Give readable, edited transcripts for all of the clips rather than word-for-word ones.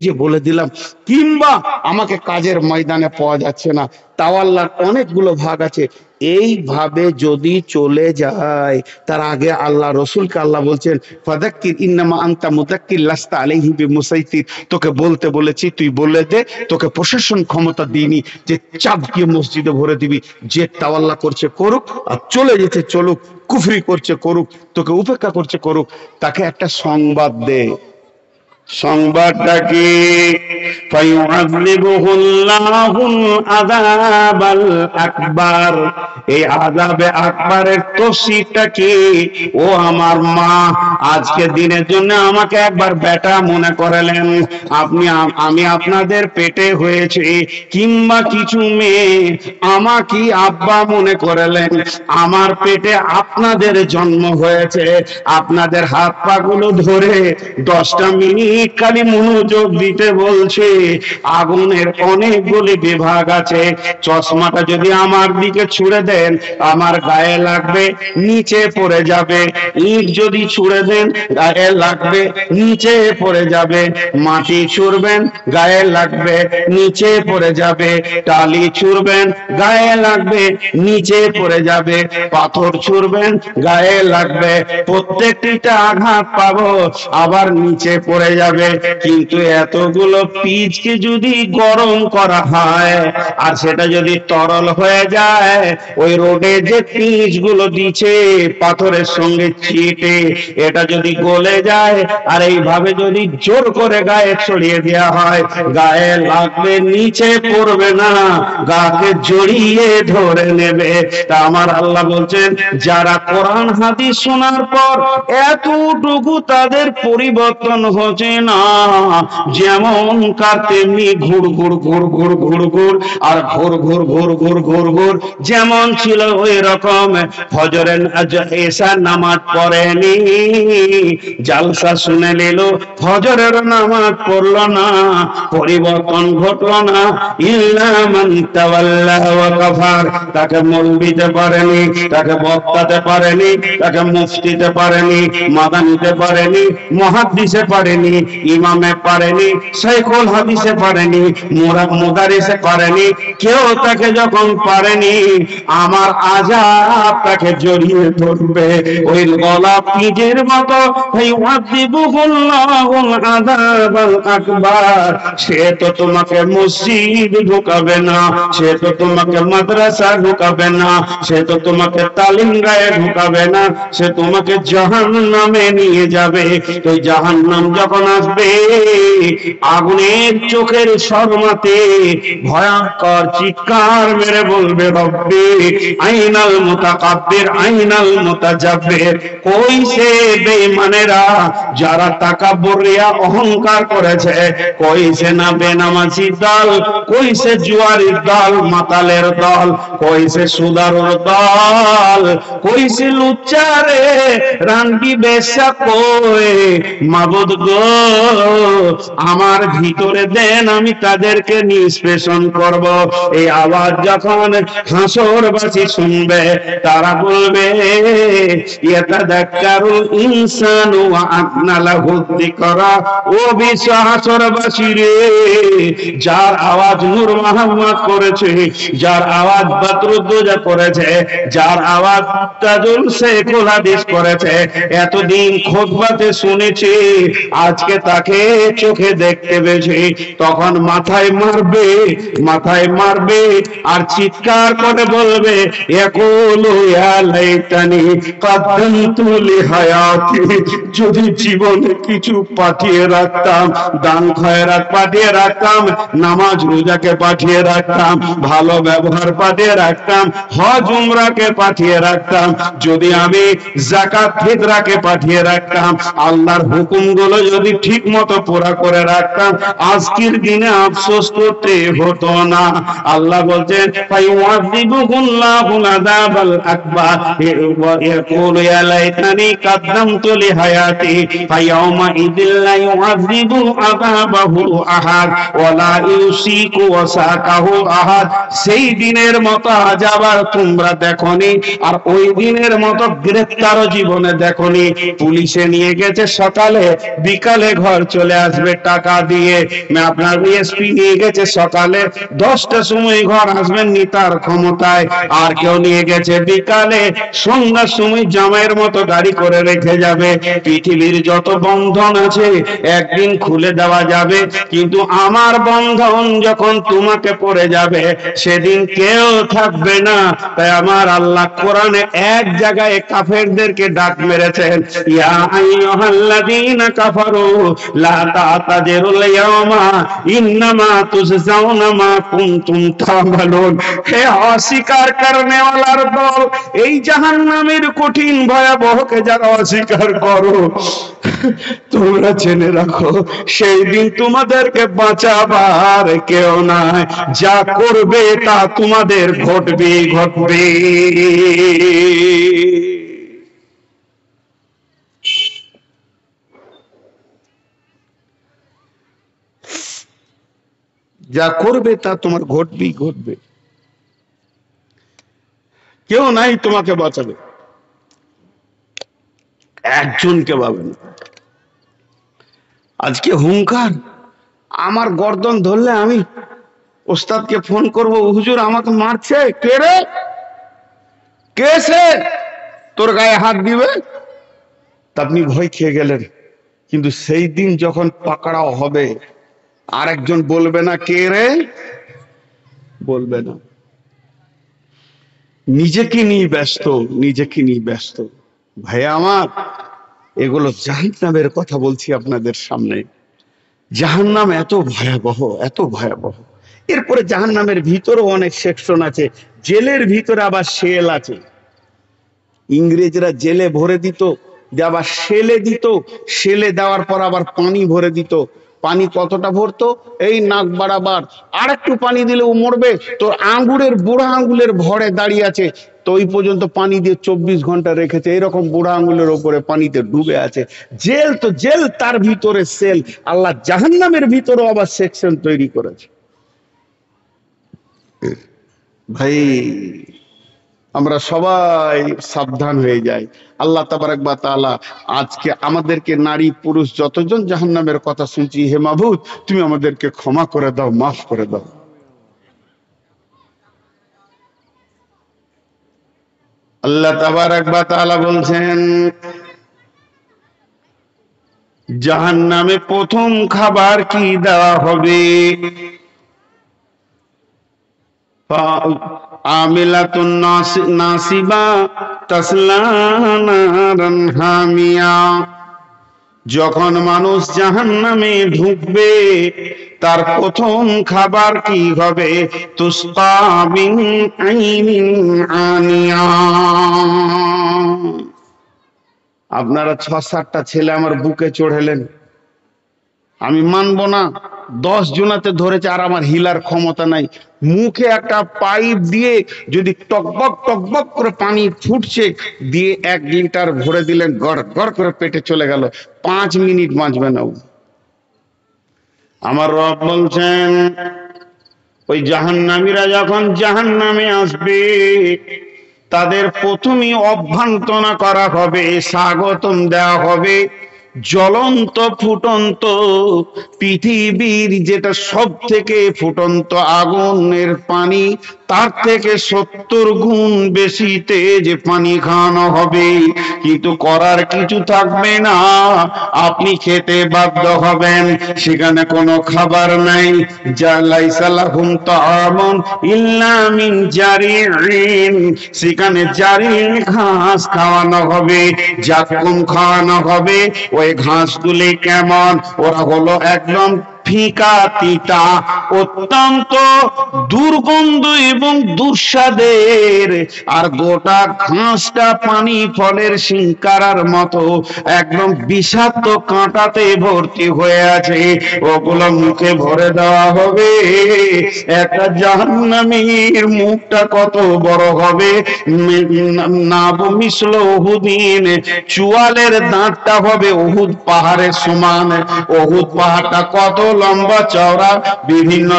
যে বলে দিলাম, কিংবা আমাকে কাজের ময়দানে পাওয়া যাচ্ছে না, তাও আল্লাহর অনেকগুলো ভাগ আছে। এইভাবে যদি চলে যায়, তার আগে আল্লাহ রসুলকে আল্লাহ বলছেন ফাযাক্কির ইন্নামা আনতা মুযাক্কির লাস্তা আলাইহিম বিমুসাইতির, তোকে বলতে বলেছি তুই বলে দে, তোকে প্রশাসন ক্ষমতা দিইনি যে চাপ দিয়ে মসজিদে ভরে দিবি। যে তাওয়াল্লা করছে করুক, আর চলে যেতে চলুক, কুফরি করছে করুক, তোকে উপেক্ষা করছে করুক, তাকে একটা সংবাদ দে। সংবাদটা কি? ফায়ুআযিবুহুল্লাহুল আযাবাল আকবার। এই আযাবে আকবারের তফসীরটা কি? ও আমার মা, আজকে দিনের জন্য আমাকে একবার বেটা মনে করলেন, আমি আপনাদের পেটে হয়েছে, কিংবা কিছু মেয়ে আমাকে আব্বা মনে করলেন, আমার পেটে আপনাদের জন্ম হয়েছে, আপনাদের হাত পা গুলো ধরে 10টা মিনিট খালি মনোযোগ দিতে বলছে। আগুনের অনেকগুলি বিভাগ আছে, চশমাটা যদি আমার দিকে ছুড়ে দেন আমার গায়ে লাগবে, নিচে পড়ে যাবে। ইট যদি ছুড়ে দেন গায়ে লাগবে, নিচে পড়ে যাবে। মাটি ছুড়বেন গায়ে লাগবে, নিচে পড়ে যাবে। টালি ছুড়বেন গায়ে লাগবে, নিচে পড়ে যাবে। পাথর ছুড়বেন গায়ে লাগবে, প্রত্যেকটিতে আঘাত পাবো, আবার নিচে পড়ে যাবে। কিন্তু এতগুলো পিচকে যদি গরম করা হয় আর সেটা যদি তরল হয়ে যায়, ওই রোডে যে পিচ গুলো দিচ্ছে পাথরের সঙ্গে চিটে, এটা যদি গলে যায় আর এইভাবে যদি জোর করে গায়ে ছড়িয়ে দেওয়া হয়, গায়ে লাগবে, নিচে পড়বে না, গাকে জড়িয়ে ধরে নেবে। তা আমার আল্লাহ বলছেন, যারা কোরআন হাদিস শোনার পর এতটুকু তাদের পরিবর্তন হচ্ছে না, যেমন কার তেমনি ঘুর ঘুর ঘুর ঘুর ঘুর ঘুর আর ঘুর ঘুর ঘুর ঘুর ঘুর ঘুর, যেমন ছিল ওই রকম। ফজরের এশার নামাজ পড়েনি, জালসা শুনে নিল, ফজরের নামাজ পড়লো না, পরিবর্তন ঘটলো না। ইল্লা মান তাওয়াল্লা ওয়া কাফার, তাকে মৌলবিতে পারেনি, তাকে বক্তাতে পারেনি, তাকে মুফতিতে পারেনি, মাদানিতে পারেনি, মুহাদ্দিসে পারেনি, ইমামে পারেনি, শাইখুল হাদিসে পারেনি, মুদারিসে পারেনি। কেউ তাকে যখন পারেনি, আমার আযাব তাকে জড়িয়ে ধরবে ওই গলা পিজের মতো। ফায়ুআযিবুহুল্লাহুল আযাবাল আকবার। সে তো তোমাকে মসজিদ ঢুকাবে না, সে তো তোমাকে মাদ্রাসা ঢুকাবে না, সে তো তোমাকে তালিম গায়ে ঢুকাবে না, সে তোমাকে জাহান্নামে নিয়ে যাবে। তো জাহান্নাম যখন আসবে, আগুনের চোখের শর্মাতে ভয়ঙ্কর চিৎকার মেরে বলবে, রব্বি আইনাল মুতাকাব্বির আইনাল মুতাজাব্বির। কই সে বেঈমানেরা যারা তাকাব্বুর রিয়া অহংকার করেছে? কই সে না বেনামাজি দল, কই সে জুয়ারির দল, মাতালের দল, কই সে সুদারুর দল, কই সে লুচ্চারে রান্ডি বেশা? কই মাবুদ গো, আমার ভিতরে দেন, আমি তাদেরকে নিষ্পেষণ করব। এই আওয়াজ যখন হাসরবাসী শুনবে, তারা বলবে, ইয়াতাযাক্কারুল ইনসানু ওয়া আন্না লাহু যিকরা। ও বিশ্ব হাসরবাসী রে, যার আওয়াজ নূর মুহাম্মদ করেছে, যার আওয়াজ বদরুদ্দোজা করেছে, যার আওয়াজ তাজুল শেখুল হাদিস করেছে, এতদিন খুতবাতে শুনেছি, আজকে তাকে চোখে দেখতে পেয়েছি, তখন মাথায় মারবে, মাথায় মারবে আর চিৎকার করে বলবে, ইয়াকুলু ইয়া লাইতানি কদ্দামতু লিহায়াতি। যদি জীবনে কিছু পাঠিয়ে রাখতাম, দান খয়রাত পাঠিয়ে রাখতাম, নামাজ রোজাকে পাঠিয়ে রাখতাম, ভালো ব্যবহার পাঠিয়ে রাখতাম, হজ উমরাকে পাঠিয়ে রাখতাম, যদি আমি যাকাত ফিতরাকে পাঠিয়ে রাখতাম, আল্লাহর হুকুমগুলো যদি ঠিক মতো পুরা করে রাখতাম, আজকের দিনে আফসোস করতে হতো না। আল্লাহ বলছেন, ফায়ুআযিবুহুল্লাহুল আযাবাল আকবার ইয়াকুলু ইয়া লাইতানি কদ্দামতু লিহায়াতি ফায়াউমা ইযিল লা ইউআযিবু আযাবাহু আহাদ ওয়া লা ইউসিকু ওয়াসাকাহু আহাদ। সেই দিনের মতো আযাব আর তোমরা দেখোনি, আর ওই দিনের মতো গ্রেফতারও জীবনে দেখোনি। পুলিশে নিয়ে গেছে সকালে, বিকালে ঘর চলে আসবে টাকা দিয়ে, আপনার এসপি নিয়ে গেছে সকালে 10টার সময় ঘর আসবেন নি তার ক্ষমতায়, আর কেউ নিয়ে গেছে বিকালে, সন্ধ্যার সময় জামাইয়ের মতো গাড়ি করে রেখে যাবে। পৃথিবীর যত বন্ধন আছে একদিন খুলে দেওয়া যাবে, কিন্তু আমার বন্ধন যখন তোমাকে পড়ে যাবে সেদিন কেউ থাকবে না। তাই আমার আল্লাহ কোরআনে এক জায়গায় কাফেরদেরকে ডাক মেরেছেন, ইয়া আইয়ুহাল্লাযীনা কাফারু লা তা'তাযিরুল ইয়াওমা ইন্নামা তুজজাউনা মা কুনতুম তা'মালুন। হে অস্বীকার করনে ওয়ালার দল, এই জাহান্নামের কঠিন ভয়াবহকে যারা অস্বীকার করো, তোমরা জেনে রাখো সেই দিন তোমাদেরকে বাঁচাবার কেউ নাই, যা করবে তা তোমাদের ঘটবে ঘটবে। যা করবে তা তোমার ঘটবেই ঘটবে, কেউ নাই তোমাকে বাঁচাবে, একজনকে পাবেন। আজকে হুঙ্কার, আমার গর্দন ধরলে আমি ওস্তাদকে ফোন করব, হুজুর আমাকে মারছে, কে রে, কে সে তোর গায়ে হাত দিবে, তা আপনি ভয় খেয়ে গেলেন। কিন্তু সেই দিন যখন পাকড়াও হবে আর একজন বলবে না কে রে, বলবে না, নিজেকে নিয়ে ব্যস্ত, নিজেকে নিয়ে ব্যস্ত। ভাইয়া আমার, এগুলো জাহান্নামের কথা বলছি আপনাদের সামনে। জাহান্নাম এত ভয়াবহ, এত ভয়াবহ। এরপরে জাহান্নামের ভিতরেও অনেক সেকশন আছে, জেলের ভিতরে আবার সেল আছে। ইংরেজরা জেলে ভরে দিত, আবার সেলে দিত, সেলে দেওয়ার পর আবার পানি ভরে দিত। পানি কতটা ভরতো, এই নাক বাড়াবার, আর একটু পানি দিলে ও মরবে, তোর আঙ্গুরের বুড়া আঙ্গুলের ভরে দাঁড়িয়ে আছে, তো ওই পর্যন্ত পানি দিয়ে 24 ঘন্টা রেখেছে, এরকম বুড়া আঙ্গুলের ওপরে পানিতে ডুবে আছে। জেল তো জেল, তার ভিতরে সেল। আল্লাহ জাহান্নামের ভিতরেও আবার সেকশন তৈরি করেছে। ভাই আমরা সবাই সাবধান হয়ে যাই। আল্লাহ তাবারক ওয়া তাআলা আজকে আমাদেরকে, নারী পুরুষ যতজন জাহান্নামের কথা শুনছি, হে মাবুদ তুমি আমাদেরকে ক্ষমা করে দাও, মাফ করে দাও। আল্লাহ তাবারক ওয়া তাআলা বলছেন, জাহান্নামে প্রথম খাবার কি দেওয়া হবে, আমিলাতুন নাসিবা তাসলা নারান হামিয়া। যখন মানুষ জাহান্নামে ঢুকবে তার প্রথম খাবার কি হবে, তুসকা মিন আইনিন আনিয়া। আপনারা 6-7টা ছেলে আমার বুকে চড়েলেন, আমি মানব না, 10 জনাতে ধরেছে আর আমার হিলার ক্ষমতা নাই। মুখে একটা পাইপ দিয়ে যদি টকবক টকবক করে পানি ফুটছে দিয়ে 1 লিটার ভরে দিলেন, গড় গড় করে পেটে চলে গেল, 5 মিনিট বাঁচবে না। আমার রব বলছেন, ওই জাহান্নামীরা যখন জাহান্নামে আসবে তাদের প্রথমেই অভ্যর্থনা করা হবে, স্বাগতম দেওয়া হবে জ্বলন্ত ফুটন্ত পৃথিবীর যেটা সব থেকে ফুটন্ত আগুনের পানি, তার থেকে 70 গুণ বেশি তেজ পানি খাওয়ানো হবে। কিন্তু করার কিছু থাকবে না, আপনি খেতে বাধ্য হবেন। সেখানে কোনো খাবার নাই, যা লাইসা লাহুম তাআমুন ইল্লা মিন জারি'ইন, সেখানে জারি'ইন ঘাস খাওয়ানো হবে, জাকুম খাওয়ানো হবে। ওই ঘাসগুলি কেমন, ওরা হলো একদম ফিকা তিতা, অত্যন্ত দুর্গন্ধ এবং দুঃস্বাদের, আর গোটা ঘাসটা পানি ফলের শিংকারার মতো একদম বিষাক্ত কাঁটাতে ভর্তি হয়ে আছে, ওগুলো মুখে ভরে দেওয়া হবে। একটা জাহান্নামীর মুখটা কত বড় হবে, নাবু মিসল উহুদিন, চুয়ালের দাঁতটা হবে উহুদ পাহাড়ের সমান। উহুদ পাহাড়টা কত লম্বা চওড়া, বিভিন্ন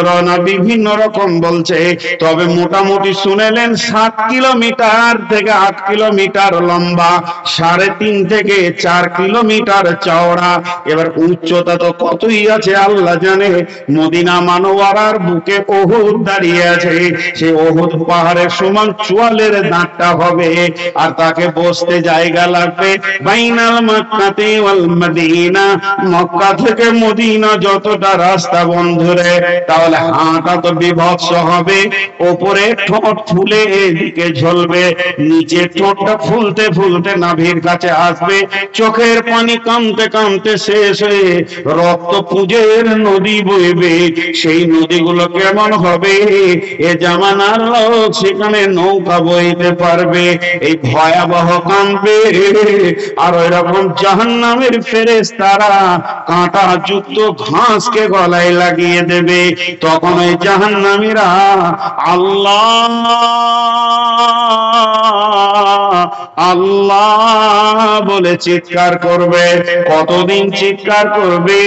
বিভিন্ন রকম বলছে, তবে মোটামুটি শুনেলেন 7 কিলোমিটার থেকে 8 কিলোমিটার লম্বা, 3.5 থেকে 4 কিলোমিটার চওড়া। এবার উচ্চতা তো কতই আছে আল্লাহ জানে। মদিনা মানোয়ারার বুকে ওহুদ দাঁড়িয়ে আছে, সে ওহুদ পাহাড়ের সমান চোয়ালের দাঁতটা হবে, আর তাকে বসতে জায়গা লাগবে বাইনাল মক্কাতে ওয়াল মদিনা, মক্কা থেকে মদিনা যতটা রাস্তা বন্ধুরে, তাহলে হাঁটা তো বিভৎস হবে। ওপরে ঠোঁট ফুলে এদিকে ঝলবে, নিচে ঠোঁটটা ফুলতে ফুলতে নাভির কাছে আসবে, চোখের পানি কামতে কামতে শেষ হয়ে রক্ত পুঁজের নদী বইবে। সেই নদীগুলো কেমন হবে? এ জামানার লোক সেখানে নৌকা বইতে পারবে, এই ভয়াবহ কাঁদবে। আর ওই রকম জাহান্নামের ফেরেশতারা কাঁটা যুক্ত ঘাসকে গলায় লাগিয়ে দেবে। তখন ওই জাহান্নামীরা আল্লাহ আল্লাহ বলে চিৎকার করবে। কতদিন চিৎকার করবে?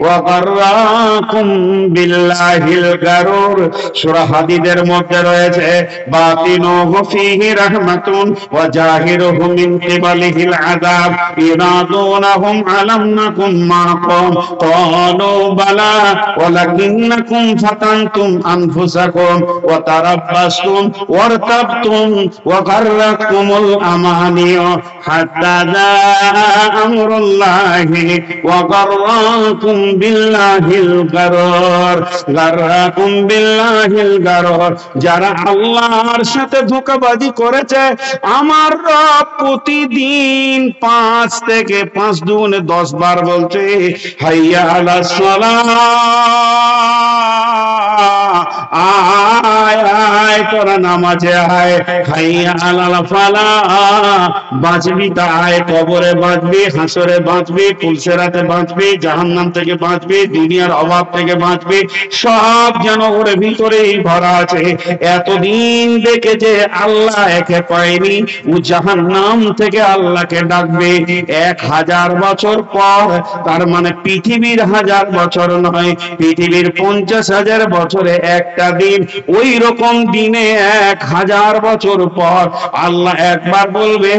ওয়া গাররাকুম বিল্লাহিল গারুর। সূরা হাদীদের মধ্যে রয়েছে বাতিনুহু ফীহি রাহমাতুন ওয়া জাহিরুহু মিন কিবালিহিল আযাব ইরাদুনাহুম আলাম নাকুম মাকুম ক্বালু বালা ওয়ালাকিন্নাকুম ফাতানতুম আনফুসাকুম ওয়া তারাব্বাসতুম ওয়ারতাবতুম ওয়া গাররাকুমুল আমানিয়ু হাত্তা জাআ আমরুল্লাহি ওয়া গাররাকুম বিল্লাহিল গারুর। গাররাকুম বিল্লাহিল গারুর। যারা আল্লাহর সাথে ধোঁকাবাজি করেছে, আমার রব প্রতিদিন 5 থেকে 5 দুগুণে 10 বার বলছে হাইয়া আলাস সালাহ, আয় আয় তোরা নামাজে আয়, হাইয়া আলাল ফালাহ, বাঁচবি তা আয়, কবরে বাঁচবি, হাসরে বাঁচবি, পুলসেরাতে বাঁচবি, জাহান্নাম থেকে বাঁচবি, দুনিয়ার অভাব থেকে বাঁচবি, সব যেন ওর ভিতরেই ভরা আছে। এতদিন দেখে যে আল্লাহ একে পায়নি, ও জাহান্নাম থেকে আল্লাহকে ডাকবে 1000 বছর পর। তার মানে পৃথিবীর 1000 বছর নয়, পৃথিবীর 50,000 বছরে একটা দিন। ওই রকম দিনে 1000 বছর পর আল্লাহ একবার বলবে,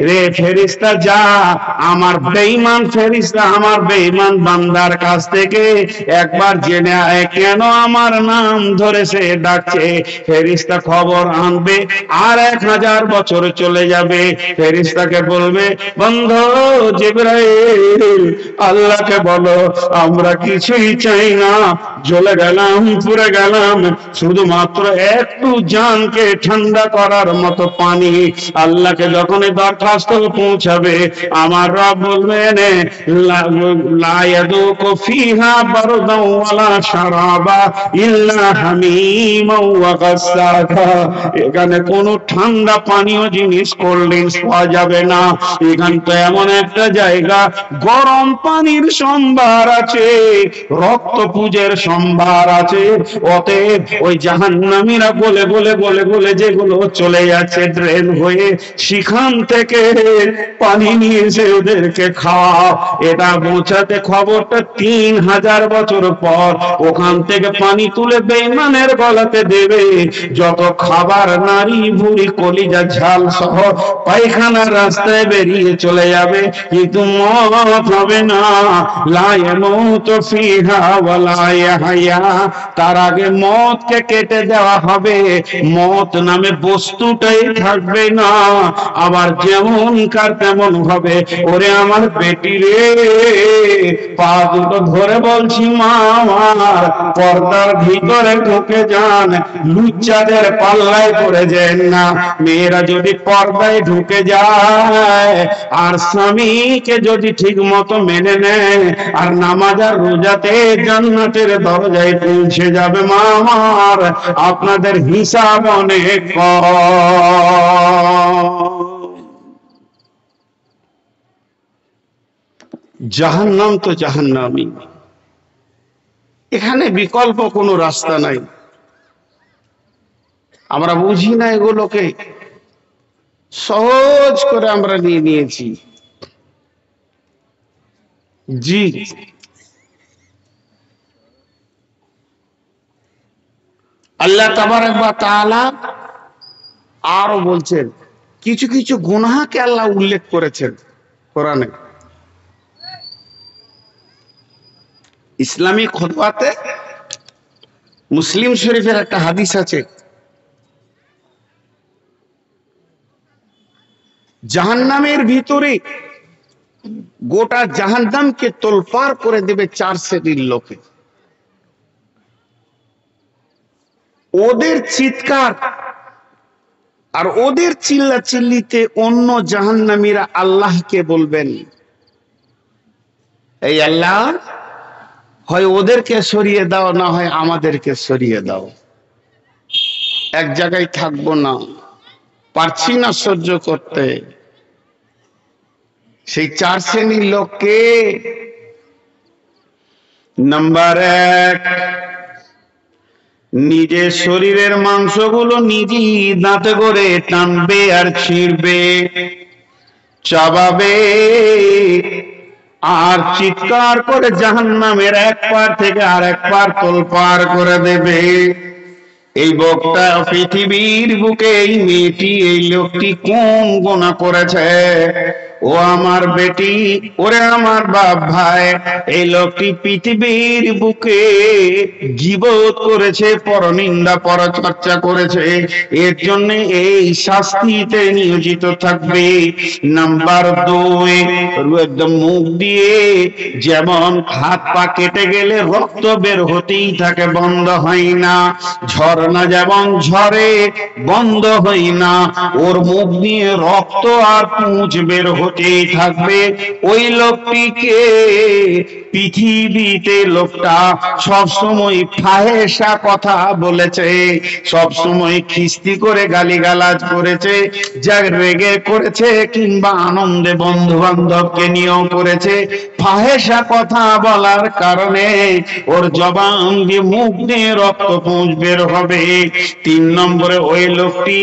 রে ফেরেশতা যা আমার বেঈমান ফেরেশতা, আমার বেঈমান বান্দার কাছ থেকে একবার জেনে আয় কেন আমার নাম ধরে সে ডাকছে। ফেরেশতা খবর আনবে, আর 1000 বছর চলে যাবে। ফেরেশতাকে বলবে, বন্ধু জিবরাইল আল্লাহকে বলো আমরা কিছুই চাই না, জ্বলে গেলাম পুড়ে গেলাম, শুধুমাত্র একটু জানকে ঠান্ডা করার মতো পানি। আল্লাহকে যখন দরখাস্ত পৌঁছাবে, আমার রব বলবেন লা ইয়াদুকু ফিহা বারদান ওয়ালা শারাবা ইল্লা হামিমান ওয়া গাসসাকা। এখানে কোনো ঠান্ডা পানীয় জিনিস, কোল্ড ড্রিঙ্কস পাওয়া যাবে না। এখান তো এমন একটা জায়গা, গরম পানির সম্ভার আছে, রক্ত পুজের সম্ভার আছে। অতএব ওই জাহান্নামীরা গলে গলে গলে গলে যেগুলো চলে যাচ্ছে ড্রেন হয়ে, সেখান থেকে পানি নিয়ে এসে ওদেরকে খাওয়া। এটা পৌঁছাতে খবরটা 3000 বছর পর ওখান থেকে পানি তুলে বেঈমানের গলাতে দেবে। যত খাবার নারী ভুড়ি কলিজা ঝাল সহ পায়খানার রাস্তায় বেরিয়ে চলে যাবে, কিন্তু মত হবে না। লা ইয়ামুতু ফিহা ওয়া লা ইয়াহইয়া। তার আগে মতকে কেটে দেওয়া হবে, মত নামে বস্তুটাই থাকবে না। আবার যেমন কার তেমন হবে। ওরে আমার বেটি রে, পা দুটো ধরে বলছি মা আমার, পর্দার ভিতরে ঢুকে যান, লুচ্চাদের পাল্লায় পড়ে যান না। মেয়েরা যদি পর্দায় ঢুকে যায় আর স্বামীকে যদি ঠিক মতো মেনে নেয় আর নামাজ আর রোজাতে, জান্নাতের দরজায় পৌঁছে যাবে। মা আমার, আপনাদের হিসাব অনেক জাহান্নাম তো জাহান্নামই, এখানে বিকল্প কোনো রাস্তা নাই। আমরা বুঝি না এগুলোকে, সহজ করে আমরা নিয়ে নিয়েছি। জি, আল্লাহ তাবারক ওয়া তাআলা আরো বলছেন, কিছু কিছু গুনাহকে আল্লাহ উল্লেখ করেছেন কোরআনে। ইসলামী খুতবাতে মুসলিম শরীফের একটা হাদিস আছে, জাহান্নামের ভিতরে গোটা জাহান্নামকে তোলপাড় করে দেবে চার শ্রেণীর লোকে। ওদের চিৎকার আর ওদের চিল্লা চিল্লিতে অন্য জাহান্নামীরা আল্লাহকে বলবেন, এই আল্লাহ, হয় ওদেরকে সরিয়ে দাও, না হয় আমাদেরকে সরিয়ে দাও, এক জায়গায় থাকবো না, পারছি না সহ্য করতে। সেই চার শ্রেণীর লোককে, নাম্বার এক, নিজের শরীরের মাংসগুলো নিজেই দাঁতে করে টানবে আর ছিঁড়বে, চাবাবে আর চিৎকার করে জাহান্নামের এক পার থেকে আর এক পার তোলপাড় করে দেবে। এই বক্তা পৃথিবীর বুকে এই মেয়েটি, এই লোকটি কোন গুনাহ করেছে? ও আমার বেটি, ওরে আমার বাপ ভাই, এই লোকটি পৃথিবীর বুকে গীবত করেছে, পরনিন্দা পরচর্চা করেছে, এর জন্য এই শাস্তিতে নিয়োজিত থাকবে। নাম্বার দুই, একদম মুখ দিয়ে যেমন হাত পা কেটে গেলে রক্ত বের হতেই থাকে, বন্ধ হয় না, ঝর্ণা যেমন ঝরে বন্ধ হয় না, ওর মুখ দিয়ে রক্ত আর পুঁজ বের হতেই থাকবে। ওই লোকটিকে পৃথিবীতে লোকটা সবসময় ফাহেসা কথা বলেছে, সবসময় খিস্তি করে গালিগালাজ করেছে, যা রেগে করেছে কিংবা আনন্দে বন্ধু বান্ধবকে নিয়েও করেছে। ফাহেসা কথা বলার কারণে ওর জবান দিয়ে মুখ দিয়ে রক্ত পুঁজ বের হবে। তিন নম্বরে, ওই লোকটি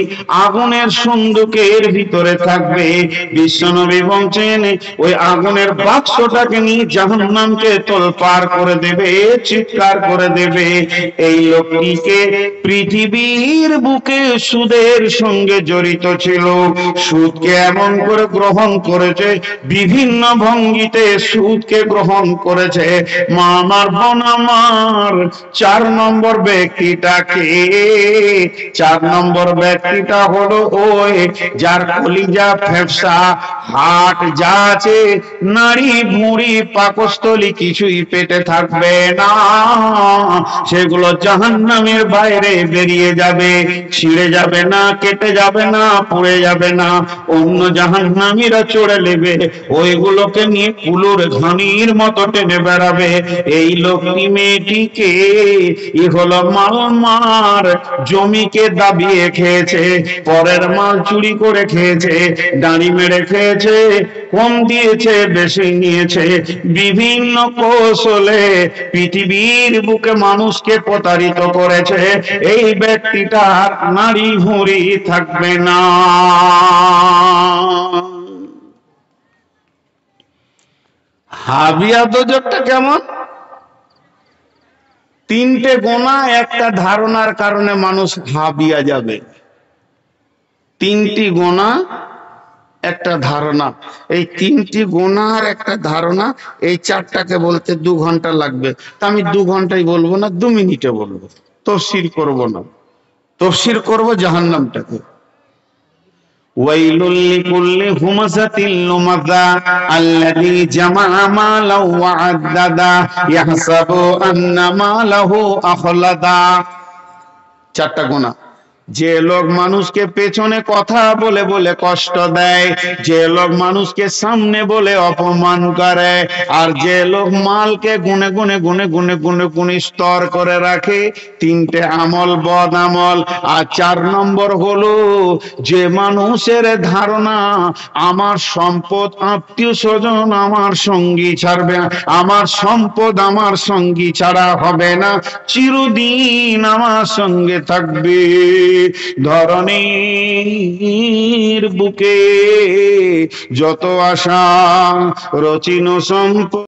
আগুনের সন্দুকের ভিতরে থাকবে। বিশ্বনবী বলছেন, ওই আগুনের বাক্সটাকে নিয়ে জাহান্নামকে তোলপাড় করে দেবে, চিৎকার করে দেবে। এই লোকটিকে পৃথিবীর বুকে সুদের সঙ্গে জড়িত ছিল, সুদকে এমন করে গ্রহণ করেছে, বিভিন্ন ভঙ্গিতে সুদকে গ্রহণ করেছে। মা আমার, বোন আমার, চার নম্বর ব্যক্তিটাকে, চার নম্বর ব্যক্তিটা হলো ওই যার কলিজা, ফেফসা, হাট যা আছে, নাড়ি ভুঁড়ি পাকস্থলী কিছুই পেটে থাকবে না, সেগুলো জাহান্নামের বাইরে বেরিয়ে যাবে, ছিঁড়ে যাবে না, কেটে যাবে না, পুড়ে যাবে না, অন্য জাহান্নামীরা চড়ে নেবে, ওইগুলোকে নিয়ে কুলোর ঘানির মতো টেনে বেড়াবে। এই লোকটি মেয়েটিকে ই হলো মালমার, জমিকে দাবিয়ে খেয়েছে, পরের মাল চুরি করে খেয়েছে, দাঁড়ি মেরে খেয়েছে, কম দিয়েছে বেশি নিয়েছে, বিভিন্ন কৌশলে পৃথিবীর বুকে মানুষকে প্রতারিত করেছে। এই ব্যক্তিটার নারী ভুঁড়ি থাকবে না। হাবিয়া দোজকটা কেমন? তিনটে গোনা একটা ধারণার কারণে মানুষ হাবিয়া যাবে। তিনটি গোনা একটা ধারণা, এই তিনটি গোনার একটা ধারণা, এই চারটাকে বলতে 2 ঘন্টা লাগবে। তা আমি 2 ঘন্টায় বলবো না, 2 মিনিটে বলবো, তফসির করব না, তফসির করব জাহান্নামটাকে। ওয়াইলুল লিকুল্লি হুমাযাতিল লুমাযা আল্লাযী জামা'a মালাও ওয়া আদ্দাদা ইয়াহসাবু আন্না মালাহু আখলাদা। চারটা গুনাহ। যে লোক মানুষকে পেছনে কথা বলে বলে কষ্ট দেয়, যে লোক মানুষকে সামনে বলে অপমান করে, আর যে লোক মালকে গুনে গুনে গুনে গুনে গুনে গুনে স্তর করে রাখে, তিনটে আমল বদ আমল। আর 4 নম্বর হলো যে মানুষের ধারণা আমার সম্পদ আত্মীয় স্বজন আমার সঙ্গী ছাড়বে, আমার সম্পদ আমার সঙ্গী ছাড়া হবে না, চিরদিন আমার সঙ্গে থাকবে। ধরণীর বুকে যত আশা রচিন সম্পদ